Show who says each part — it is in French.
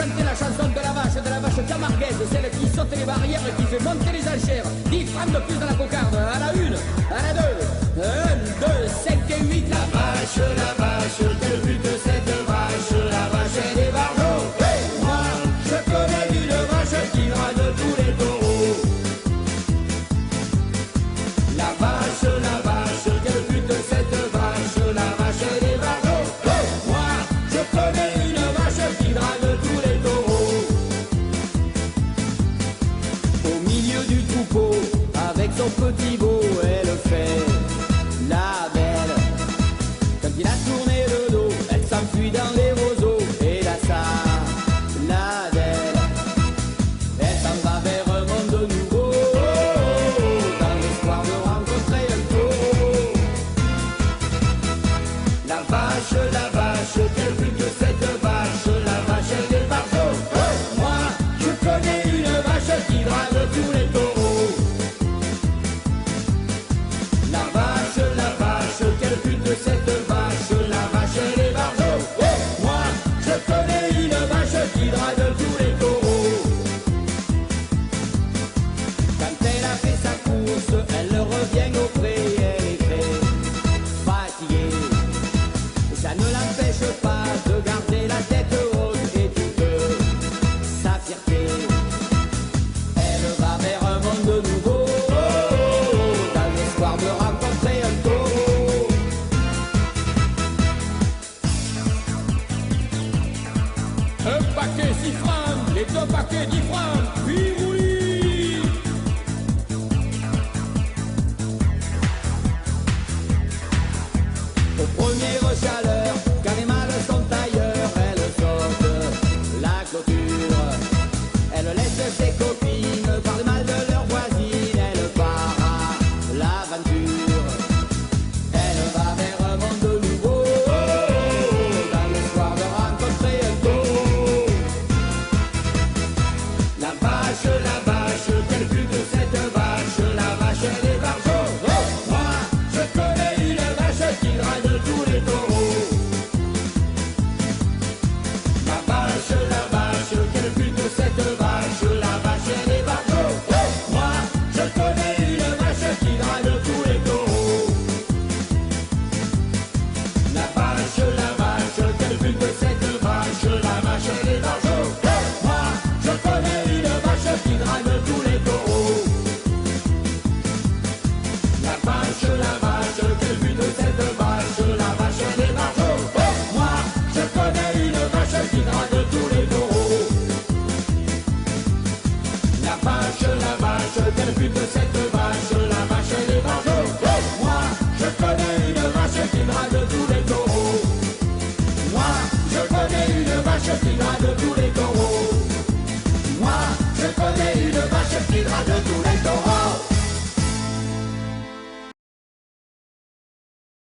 Speaker 1: chanter la chanson de la vache camarguaise, celle qui saute les barrières et qui fait monter les enchères. 10 francs de plus dans la cocarde, à la une, à la deux, 1, 2, 5 et 8. La vache, quel but de cette vache, la vache et des barjots. Hey, moi, je connais une vache qui rade tous les taureaux. La vache, quel but de cette vache, la vache et des barjots. Hey, moi, je connais une vache qui drague tous les taureaux. Au milieu du troupeau, avec son petit veau, elle fait la belle. Quand il a tourné le dos, elle s'enfuit dans les roseaux. Et là ça, la belle, elle s'en va vers un monde nouveau, dans l'espoir de rencontrer un taureau. La vache, quel but que cette vache, la vache elle est barjots. Moi, je connais une vache qui drague tous les taureaux. La vache, quel but de cette vache, la vache elle est barjots. Moi, je connais une vache qui drague tous les taureaux. Quand elle a fait sa course, elle revient au pré, elle est très fatiguée. Ça ne l'empêche pas de garder la tête haute et toute sa fierté. Elle va vers un monde nouveau, dans l'espoir de rencontrer un taureau. Un paquet 6 francs, les 2 paquets 10 francs, puis roulis. Aux premières chaleurs, quand les mâles sont ailleurs, elle saute la clôture. Elle laisse ses copines parler mal de leurs voisines. Elle part à l'aventure. Elle va vers un monde nouveau, dans l'espoir de rencontrer un taureau. La vache, quel but de cette vache, la vache elle est barjots. Moi, je connais une vache qui drague tous les taureaux. La vache, quel but de cette vache, la vache elle est barjots. Moi, je connais une vache qui drague tous les taureaux. La vache, quel but de cette vache, la vache elle est barjots. Moi, je connais une vache qui drague tous les taureaux. La vache, quel but de cette vache, la vache elle est barjots. Moi, je connais une vache qui drague tous les taureaux. La vache, quel but de cette vache, la vache elle est barjots. Moi, je connais une vache qui drague tous les taureaux. Moi, je connais une vache qui drague tous les taureaux.